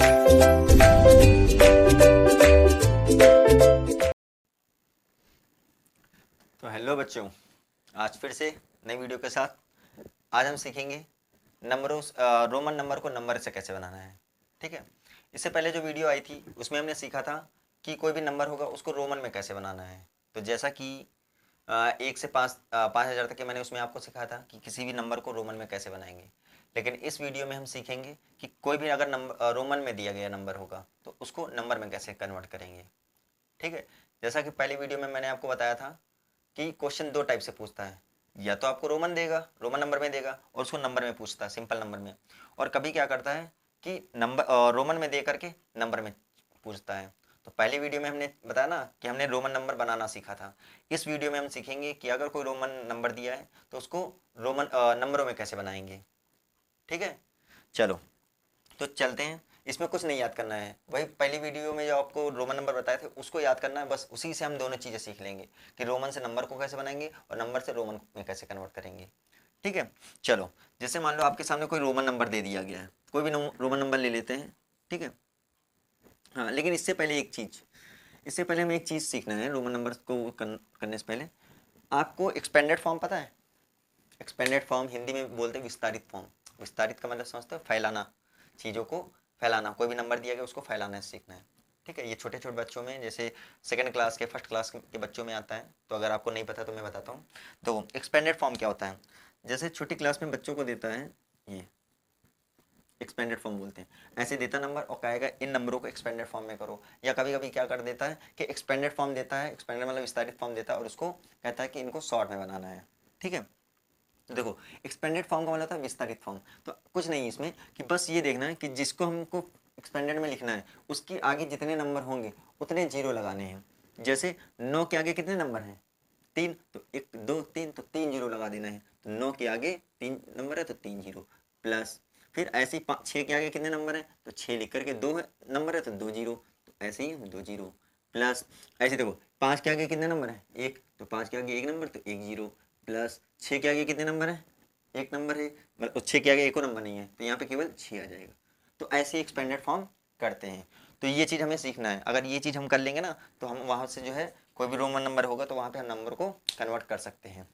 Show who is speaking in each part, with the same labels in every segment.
Speaker 1: तो हेलो बच्चों, आज फिर से नई वीडियो के साथ आज हम सीखेंगे नंबरों रोमन नंबर को नंबर से कैसे बनाना है। ठीक है, इससे पहले जो वीडियो आई थी उसमें हमने सीखा था कि कोई भी नंबर होगा उसको रोमन में कैसे बनाना है। तो जैसा कि 1 से 5,000 तक के मैंने उसमें आपको सिखाया था कि किसी भी नंबर को रोमन में कैसे बनाएंगे। लेकिन इस वीडियो में हम सीखेंगे कि कोई भी अगर नंबर रोमन में दिया गया नंबर होगा तो उसको नंबर में कैसे कन्वर्ट करेंगे। ठीक है, जैसा कि पहली वीडियो में मैंने आपको बताया था कि क्वेश्चन 2 टाइप से पूछता है, या तो आपको रोमन देगा, रोमन नंबर में देगा और उसको नंबर में पूछता है, सिंपल नंबर में। और कभी क्या करता है कि नंबर रोमन में दे करके नंबर में पूछता है। तो पहली वीडियो में हमने बताया ना कि हमने रोमन नंबर बनाना सीखा था। इस वीडियो में हम सीखेंगे कि अगर कोई रोमन नंबर दिया है तो उसको रोमन नंबरों में कैसे बनाएंगे। ठीक है, चलो तो चलते हैं। इसमें कुछ नहीं याद करना है, वही पहली वीडियो में जो आपको रोमन नंबर बताए थे उसको याद करना है, बस उसी से हम दोनों चीज़ें सीख लेंगे कि रोमन से नंबर को कैसे बनाएंगे और नंबर से रोमन में कैसे कन्वर्ट करेंगे। ठीक है, चलो जैसे मान लो आपके सामने कोई रोमन नंबर दे दिया गया है, कोई भी रोमन नंबर ले लेते हैं। ठीक है, हाँ लेकिन इससे पहले हमें एक चीज़ सीखना है। रोमन नंबर को करने से पहले आपको एक्सपेंडेड फॉर्म पता है? एक्सपेंडेड फॉर्म हिंदी में बोलते हैं विस्तारित फॉर्म। विस्तारित का मतलब समझते हो? फैलाना, चीज़ों को फैलाना। कोई भी नंबर दिया गया उसको फैलाना सीखना है। ठीक है, ये छोटे छोटे बच्चों में जैसे सेकंड क्लास के फर्स्ट क्लास के बच्चों में आता है। तो अगर आपको नहीं पता तो मैं बताता हूँ। तो एक्सपेंडेड फॉर्म क्या होता है? जैसे छोटी क्लास में बच्चों को देता है, ये एक्सपेंडेड फॉर्म बोलते हैं। ऐसे देता नंबर और कहेगा इन नंबरों को एक्सपेंडेड फॉर्म में करो। या कभी कभी क्या कर देता है कि एक्सपेंडेड फॉर्म देता है, एक्सपेंडेड मतलब विस्तारित फॉर्म देता है और उसको कहता है कि इनको शॉर्ट में बनाना है। ठीक है, तो देखो एक्सपेंडेड फॉर्म का मतलब था विस्तारित फॉर्म। तो कुछ नहीं इसमें कि बस ये देखना है कि जिसको हमको एक्सपेंडेड में लिखना है उसके आगे जितने नंबर होंगे उतने जीरो लगाने हैं। जैसे 9 के आगे कितने नंबर हैं? 3, तो 1 2 3, तो 3 जीरो लगा देना है। तो 9 के आगे 3 नंबर है तो 3 जीरो प्लस। फिर ऐसे ही 6 के आगे कितने नंबर हैं? तो 6 लिख करके 2 नंबर है तो 2 जीरो, तो ऐसे ही 2 जीरो प्लस। ऐसे देखो 5 के आगे कितने नंबर हैं? 1, तो 5 के आगे 1 नंबर तो 1 जीरो प्लस। 6 के आगे कितने नंबर हैं? 1 नंबर है, मतलब 6 के आगे एक और नंबर नहीं है तो यहाँ पे केवल 6 आ जाएगा। तो ऐसे एक्सपेंडेड फॉर्म करते हैं। तो ये चीज़ हमें सीखना है। अगर ये चीज़ हम कर लेंगे ना तो हम वहाँ से जो है कोई भी रोमन नंबर होगा तो वहाँ पे हम नंबर को कन्वर्ट कर सकते हैं।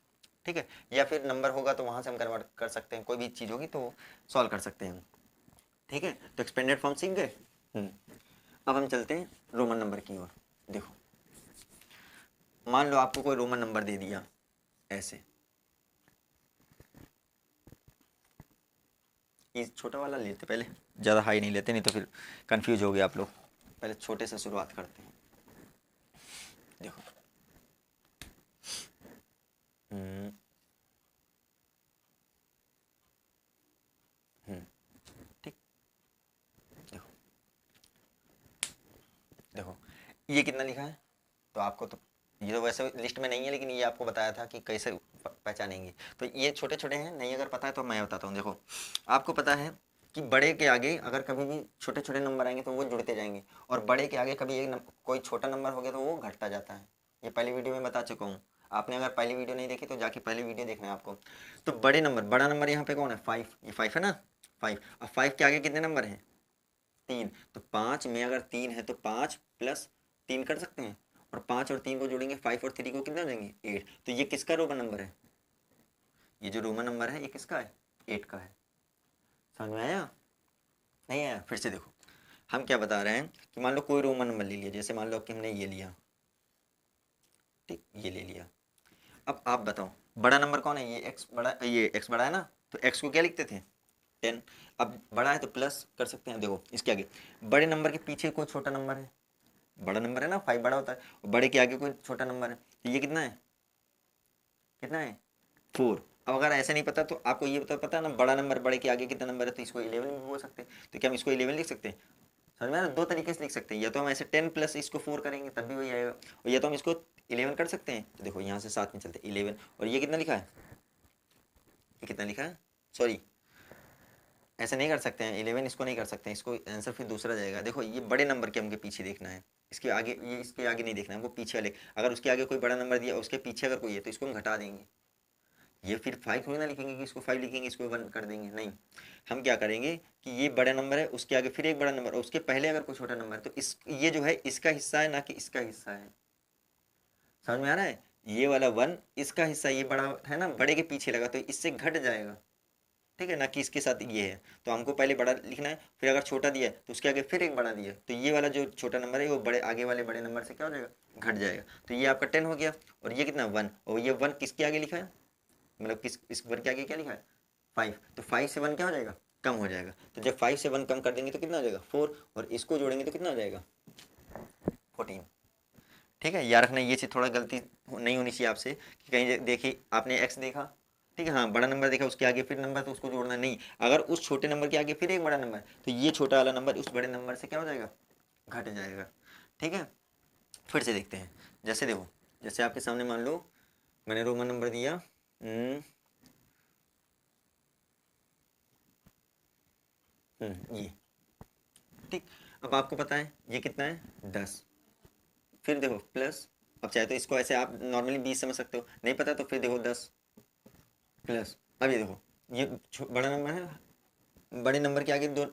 Speaker 1: ठीक है, या फिर नंबर होगा तो वहाँ से हम कन्वर्ट कर सकते हैं, कोई भी चीज़ होगी तो सॉल्व कर सकते हैं। ठीक है, तो एक्सपेंडेड फॉर्म सीख गए। अब हम चलते हैं रोमन नंबर की ओर। देखो मान लो आपको कोई रोमन नंबर दे दिया ऐसे, ये छोटा वाला लेते पहले, ज़्यादा हाई नहीं लेते नहीं तो फिर कंफ्यूज हो गए आप लोग। पहले छोटे से शुरुआत करते हैं। देखो हम्म ठीक, देखो देखो ये कितना लिखा है? तो आपको तो ये तो वैसे लिस्ट में नहीं है लेकिन ये आपको बताया था कि कैसे पहचानेंगे। तो ये छोटे छोटे हैं, नहीं अगर पता है तो मैं बताता हूँ। देखो आपको पता है कि बड़े के आगे अगर कभी भी छोटे छोटे नंबर आएंगे तो वो जुड़ते जाएंगे, और बड़े के आगे कभी कोई छोटा नंबर हो गया तो वो घटता जाता है। ये पहली वीडियो में बता चुका हूँ। आपने अगर पहली वीडियो नहीं देखी तो जाके पहली वीडियो देखना है आपको। तो बड़ा नंबर यहाँ पे कौन है? 5, ये 5 है ना? 5। अब 5 के आगे कितने नंबर हैं? 3, तो 5 में अगर 3 है तो 5 प्लस 3 कर सकते हैं, और 5 और 3 को जोड़ेंगे 5 और 3 को कितना हो जाएंगे? 8। तो ये किसका रोमन नंबर है? ये जो रोमन नंबर है ये किसका है? 8 का है। समझ में आया? नहीं आया? फिर से देखो हम क्या बता रहे हैं कि मान लो कोई रोमन नंबर ले लिया, जैसे मान लो कि हमने ये लिया, ठीक ये ले लिया। अब आप बताओ बड़ा नंबर कौन है? ये एक्स बड़ा है ना, तो एक्स को क्या लिखते थे? 10। अब बड़ा है तो प्लस कर सकते हैं। देखो इसके आगे बड़े नंबर के पीछे कोई छोटा नंबर है, बड़ा नंबर है ना, 5 बड़ा होता है, और बड़े के आगे कोई छोटा नंबर है तो ये कितना है? कितना है? 4। अब अगर ऐसे नहीं पता तो आपको ये पता है ना, बड़ा नंबर बड़े के आगे कितना नंबर है, तो इसको 11 भी बोल सकते हैं। तो क्या हम इसको 11 लिख सकते हैं? समझ में आया ना? दो तरीके से लिख सकते हैं, या तो हम ऐसे 10 प्लस इसको 4 करेंगे तब भी वही आएगा, और या तो हम इसको 11 कर सकते हैं। तो देखो यहाँ से साथ में चलते 11, और ये कितना लिखा है? ये कितना लिखा है? सॉरी ऐसे नहीं कर सकते हैं 11, इसको नहीं कर सकते हैं, इसको आंसर फिर दूसरा जाएगा। देखो ये बड़े नंबर के हमके पीछे देखना है, इसके आगे, ये इसके आगे नहीं देखना है, हमको पीछे वाले। अगर उसके आगे कोई बड़ा नंबर दिया उसके पीछे अगर कोई है तो इसको हम घटा देंगे। ये फिर 5 थोड़ी ना लिखेंगे कि इसको 5 लिखेंगे इसको 1 कर देंगे, नहीं। हम क्या करेंगे कि ये बड़ा नंबर है, उसके आगे फिर एक बड़ा नंबर और उसके पहले अगर कोई छोटा नंबर है तो इस ये जो है इसका हिस्सा है ना कि इसका हिस्सा है। समझ में आ रहा है? ये वाला 1 इसका हिस्सा, ये बड़ा है ना, बड़े के पीछे लगा तो इससे घट जाएगा, ठीक है ना, कि इसके साथ ये है। तो हमको पहले बड़ा लिखना है, फिर अगर छोटा दिया है तो उसके आगे फिर एक बड़ा दिया है, तो ये वाला जो छोटा नंबर है वो बड़े आगे वाले बड़े नंबर से क्या हो जाएगा, घट जाएगा। तो ये आपका 10 हो गया, और ये कितना 1, और ये 1 किसके आगे लिखा है, मतलब किस इस 1 के आगे क्या लिखा है 5, तो 5 से 1 क्या हो जाएगा, कम हो जाएगा। तो जब 5 से 1 कम कर देंगे तो कितना हो जाएगा 4, और इसको जोड़ेंगे तो कितना हो जाएगा 14। ठीक है, याद रखना ये चीज़ थोड़ा गलती नहीं होनी चाहिए आपसे कि कहीं देखिए आपने एक्स देखा, ठीक है, हाँ बड़ा नंबर देखा, उसके आगे फिर नंबर तो उसको जोड़ना नहीं, अगर उस छोटे नंबर के आगे फिर एक बड़ा नंबर तो ये छोटा वाला नंबर उस बड़े नंबर से क्या हो जाएगा, घट जाएगा। ठीक है, फिर से देखते हैं। जैसे देखो, जैसे आपके सामने मान लो मैंने रोमन नंबर दिया ये, ठीक। अब आपको पता है ये कितना है 10, फिर देखो प्लस, अब चाहे तो इसको ऐसे आप नॉर्मली 20 समझ सकते हो, नहीं पता तो फिर देखो 10 प्लस। अब ये देखो, ये बड़ा नंबर है, बड़े नंबर के आगे दो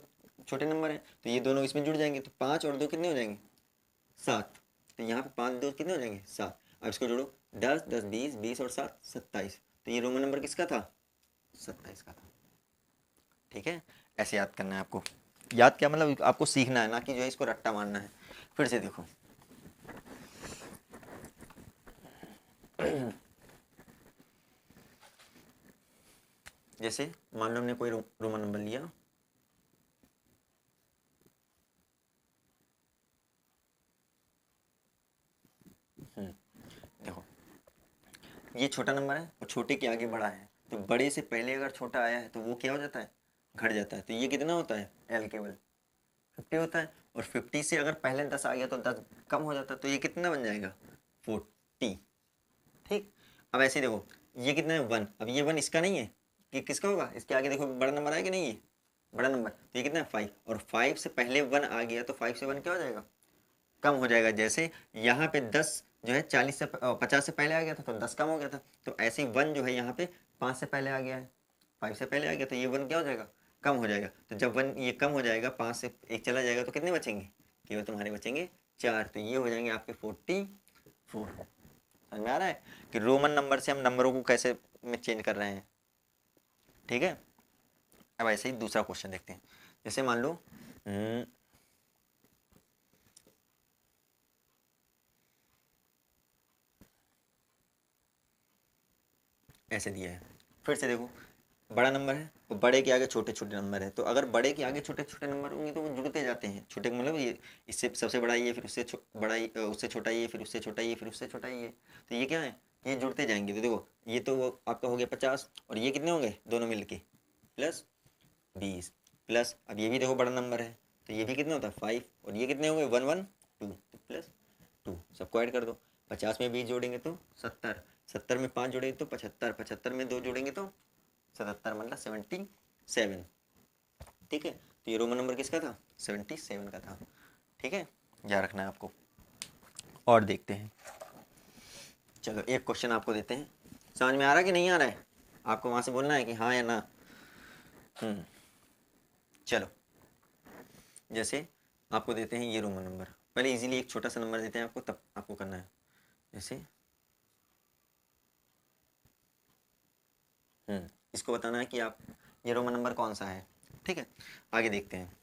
Speaker 1: छोटे नंबर है, तो ये दोनों इसमें जुड़ जाएंगे, तो 5 और 2 कितने हो जाएंगे 7, तो यहाँ पे 5 2 कितने हो जाएंगे 7। अब इसको जोड़ो 10 10 20 20 और 7 27, तो ये रोमन नंबर किसका था 27 का था। ठीक है, ऐसे याद करना है आपको, याद क्या मतलब आपको सीखना है ना कि जो है इसको रट्टा मारना है। फिर से देखो जैसे मान लो हमने कोई रोमन नंबर लिया, देखो ये छोटा नंबर है और छोटे के आगे बड़ा है, तो बड़े से पहले अगर छोटा आया है तो वो क्या हो जाता है, घट जाता है। तो ये कितना होता है एल केवल 50 होता है, और 50 से अगर पहले 10 आ गया तो 10 कम हो जाता है, तो ये कितना बन जाएगा 40। ठीक, अब ऐसे देखो ये कितना है 1, अब ये 1 इसका नहीं है कि किसका होगा, इसके आगे देखो बड़ा नंबर आया कि नहीं है बड़ा नंबर, तो ये कितना है 5, और 5 से पहले 1 आ गया तो 5 से 1 क्या हो जाएगा, कम हो जाएगा। जैसे यहाँ पे 10 जो है 50 से पहले आ गया था तो 10 कम हो गया था, तो ऐसे ही 1 जो है यहाँ पे 5 से पहले आ गया है, 5 से पहले आ गया तो ये 1 क्या हो जाएगा, कम हो जाएगा। तो जब 1 ये कम हो जाएगा, 5 से 1 चला जाएगा तो कितने बचेंगे, केवल तुम्हारे बचेंगे 4, तो ये हो जाएंगे आपके 44। समझ में आ रहा है कि रोमन नंबर से हम नंबरों को कैसे में चेंज कर रहे हैं। ठीक है, अब ऐसे ही दूसरा क्वेश्चन देखते हैं। जैसे मान लो ऐसे दिया है, फिर से देखो बड़ा नंबर है तो बड़े के आगे छोटे छोटे नंबर है, तो अगर बड़े के आगे छोटे छोटे नंबर होंगे तो वो जुड़ते जाते हैं, छोटे मतलब ये इससे सबसे बड़ा ये, फिर उससे बड़ा उससे छोटा ये, फिर उससे छोटा ये, फिर उससे छोटा ये, तो ये क्या है, ये जुड़ते जाएंगे। तो देखो ये तो वो आपका हो गया 50, और ये कितने होंगे दोनों मिल के +20, प्लस अब ये भी देखो बड़ा नंबर है तो ये भी कितना होता है 5, और ये कितने होंगे 1 1 2, तो +2, सबको ऐड कर दो। 50 में 20 जोड़ेंगे तो 70, 70 में 5 जोड़ेंगे तो 75, 75 में 2 जोड़ेंगे तो 77, मतलब 77। ठीक है, तो ये रोमन नंबर किसका था 77 का था। ठीक है, याद रखना है आपको। और देखते हैं, चलो एक क्वेश्चन आपको देते हैं, समझ में आ रहा है कि नहीं आ रहा है, आपको वहाँ से बोलना है कि हाँ या ना। चलो जैसे आपको देते हैं ये रोमन नंबर, पहले इजीली एक छोटा सा नंबर देते हैं आपको, तब आपको करना है। जैसे इसको बताना है कि आप ये रोमन नंबर कौन सा है। ठीक है, आगे देखते हैं।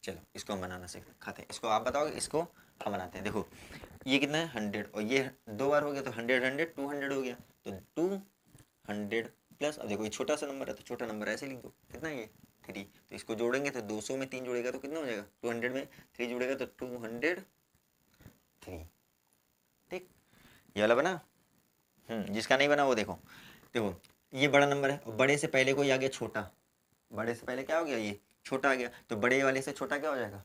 Speaker 1: चलो इसको हम बनाना सीख खाते हैं, इसको आप बताओगे, इसको हम बनाते हैं। देखो ये कितना है 100, और ये 2 बार हो गया तो 100 100 200 हो गया, तो 200 प्लस, अब देखो ये छोटा सा नंबर है तो छोटा नंबर ऐसे लिख दो, कितना है ये 3, तो इसको जोड़ेंगे तो 200 में 3 जुड़ेगा तो कितना हो जाएगा, 200 में 3 जुड़ेगा तो 203। ठीक, ये वाला बना। जिसका नहीं बना वो देखो, देखो ये बड़ा नंबर है और बड़े से पहले कोई आ गया छोटा, बड़े से पहले क्या हो गया ये छोटा आ गया, तो बड़े वाले से छोटा क्या हो जाएगा,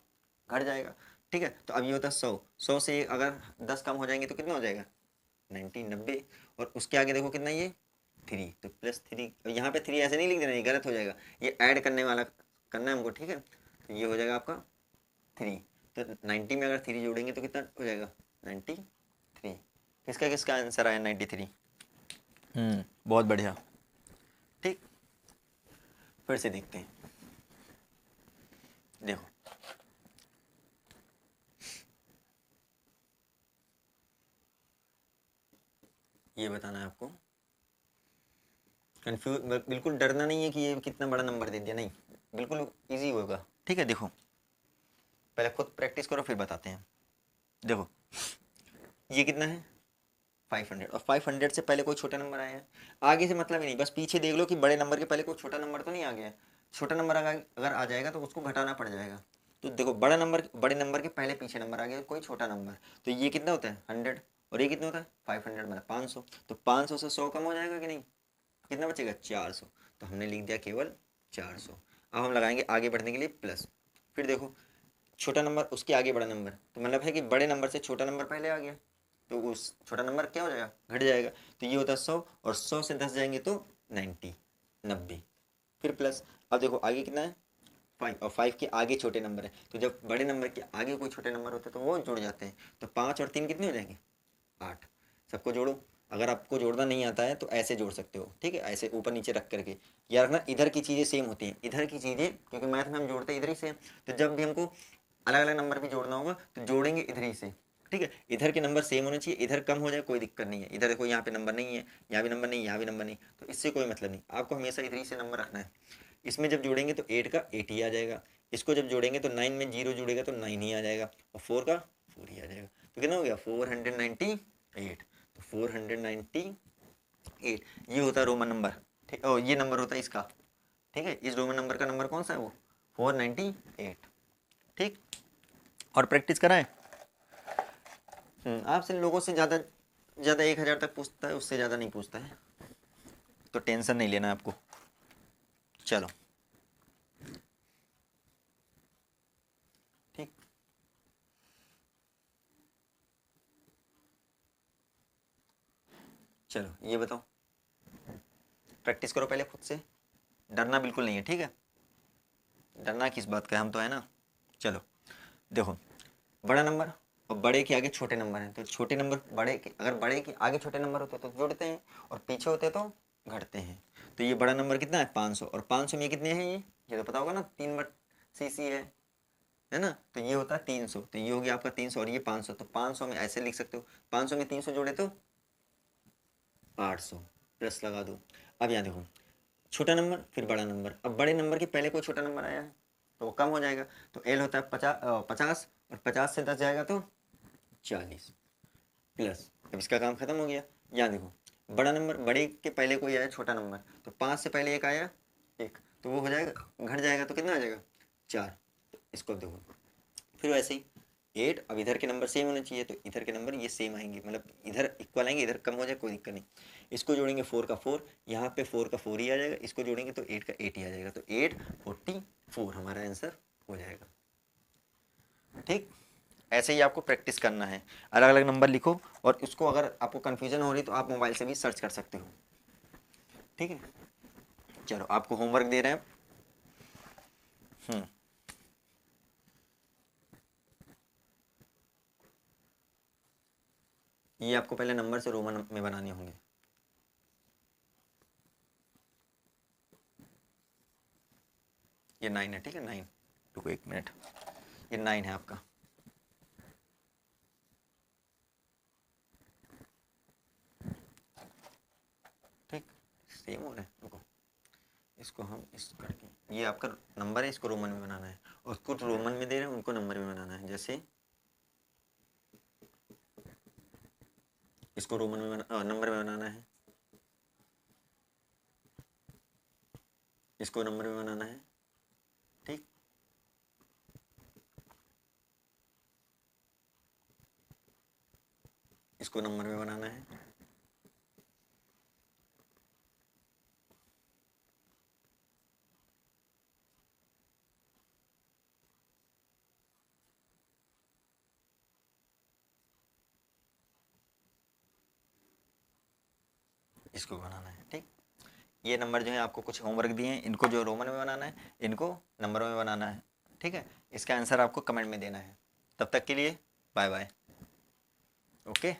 Speaker 1: घट जाएगा। ठीक है, तो अब ये होता है 100, 100 से अगर 10 कम हो जाएंगे तो कितना हो जाएगा 90 90, और उसके आगे देखो कितना ये 3, तो +3, यहाँ पे 3 ऐसे नहीं लिख देना, ये गलत हो जाएगा, ये ऐड करने वाला करना है हमको। ठीक है, तो ये हो जाएगा आपका 3, तो 90 में अगर 3 जोड़ेंगे तो कितना हो जाएगा 93। किसका किसका आंसर आया 93? बहुत बढ़िया। ठीक, फिर से देखते हैं। देखो ये बताना है आपको, कंफ्यूज, बिल्कुल डरना नहीं है कि ये कितना बड़ा नंबर दे दिया, नहीं, बिल्कुल इजी होगा। ठीक है, देखो पहले खुद प्रैक्टिस करो फिर बताते हैं। देखो ये कितना है 500, और 500 से पहले कोई छोटा नंबर आया है, आगे से मतलब ही नहीं, बस पीछे देख लो कि बड़े नंबर के पहले कोई छोटा नंबर तो नहीं आ गया। छोटा नंबर अगर आ जाएगा तो उसको घटाना पड़ जाएगा। तो देखो बड़े नंबर के पहले पीछे नंबर आ गया कोई छोटा नंबर, तो ये कितना होता है 100, और ये कितना होता है 500, मतलब 500। तो 500 से 100 कम हो जाएगा कि नहीं, कितना बचेगा 400। तो हमने लिख दिया केवल 400। अब हम लगाएंगे आगे बढ़ने के लिए प्लस। फिर देखो छोटा नंबर उसके आगे बड़ा नंबर, तो मतलब है कि बड़े नंबर से छोटा नंबर पहले आ गया, तो उस छोटा नंबर क्या हो जाएगा, घट जाएगा। तो ये होता है 100, और 100 से 10 जाएंगे तो 90। फिर प्लस। अब देखो आगे कितना है 5, और 5 के आगे छोटे नंबर है, तो जब बड़े नंबर के आगे कोई छोटे नंबर होते हैं तो वो जुड़ जाते हैं। तो 5 और 3 कितने हो जाएंगे 8। सबको जोड़ो। अगर आपको जोड़ना नहीं आता है तो ऐसे जोड़ सकते हो, ठीक है, ऐसे ऊपर नीचे रख करके। याद रखना इधर की चीज़ें सेम होती हैं, इधर की चीज़ें, क्योंकि मैथ में हम जोड़ते इधर ही से हैं। तो जब भी हमको अलग अलग नंबर भी जोड़ना होगा तो जोड़ेंगे इधर ही से। ठीक है, इधर के नंबर सेम होने चाहिए, इधर कम हो जाए कोई दिक्कत नहीं है। इधर देखो यहाँ पे नंबर नहीं है, यहाँ भी नंबर नहीं, यहाँ भी नंबर नहीं, तो इससे कोई मतलब नहीं, आपको हमेशा इधर ही से नंबर रखना है। इसमें जब जोड़ेंगे तो 8 का 8 ही आ जाएगा, इसको जब जोड़ेंगे तो 9 में 0 जुड़ेगा तो 9 ही आ जाएगा, और 4 का 4 ही आ जाएगा। तो कितना हो गया 498। तो 498 ये होता है रोमन नंबर। ठीक, ओ ये नंबर होता है इसका। ठीक है, इस रोमन नंबर का नंबर कौन सा है वो 498। ठीक, और प्रैक्टिस कराएं। आपसे लोगों से ज़्यादा ज़्यादा 1000 तक पूछता है, उससे ज़्यादा नहीं पूछता है, तो टेंशन नहीं लेना आपको। चलो ठीक, चलो ये बताओ, प्रैक्टिस करो पहले खुद से, डरना बिल्कुल नहीं है, ठीक है, डरना किस बात का है, हम तो है ना। चलो देखो बड़ा नंबर और बड़े के आगे छोटे नंबर हैं, तो छोटे नंबर बड़े के, अगर बड़े के आगे छोटे नंबर होते हैं तो जोड़ते हैं, और पीछे होते हैं तो घटते हैं। तो ये बड़ा नंबर कितना है 500, और 500 में ये कितने हैं, ये तो पता होगा ना 3/cc है ना। तो ये होता है 300, तो ये हो गया आपका 300, और ये 500, तो 500 में ऐसे लिख सकते हो, 500 में 300 जोड़े तो 800, प्लस लगा दो। अब यहाँ देखो छोटा नंबर फिर बड़ा नंबर, अब बड़े नंबर के पहले कोई छोटा नंबर आया है तो वो कम हो जाएगा, तो एल होता है 50, और 50 से 10 जाएगा तो 40, प्लस। अब इसका काम खत्म हो गया। यहाँ देखो बड़ा नंबर, बड़े के पहले कोई आया छोटा नंबर, तो 5 से पहले एक आया 1, तो वो हो जाएगा घट जाएगा, तो कितना आ जाएगा 4। इसको देखो फिर वैसे ही 8, अब इधर के नंबर सेम होने चाहिए, तो इधर के नंबर ये सेम आएंगे, मतलब इधर इक्वल आएंगे, इधर कम हो जाए कोई दिक्कत नहीं। इसको जोड़ेंगे 4 का 4, यहाँ पे 4 का 4 ही आ जाएगा, इसको जोड़ेंगे तो 8 का 8 ही आ जाएगा, तो 844 हमारा आंसर हो जाएगा। ठीक, ऐसे ही आपको प्रैक्टिस करना है, अलग अलग नंबर लिखो, और इसको अगर आपको कन्फ्यूजन हो रही तो आप मोबाइल से भी सर्च कर सकते हो। ठीक है, चलो आपको होमवर्क दे रहे हैं। ये आपको पहले नंबर से रोमन में बनाने होंगे। ये 9 है, ठीक है 9, रुको 1 मिनट, ये 9 है आपका। ठीक, सेम हो रहा है, रुको इसको हम इस करके, ये आपका नंबर है, इसको रोमन में बनाना है, और कुछ रोमन में दे रहे हैं उनको नंबर में बनाना है। जैसे इसको रोमन में नंबर में बनाना है, इसको नंबर में बनाना है। ठीक, इसको नंबर में बनाना है। इसको बनाना है। ठीक, ये नंबर जो है आपको कुछ होमवर्क दिए हैं, इनको जो रोमन में बनाना है, इनको नंबरों में बनाना है। ठीक है, इसका आंसर आपको कमेंट में देना है। तब तक के लिए बाय बाय। ओके।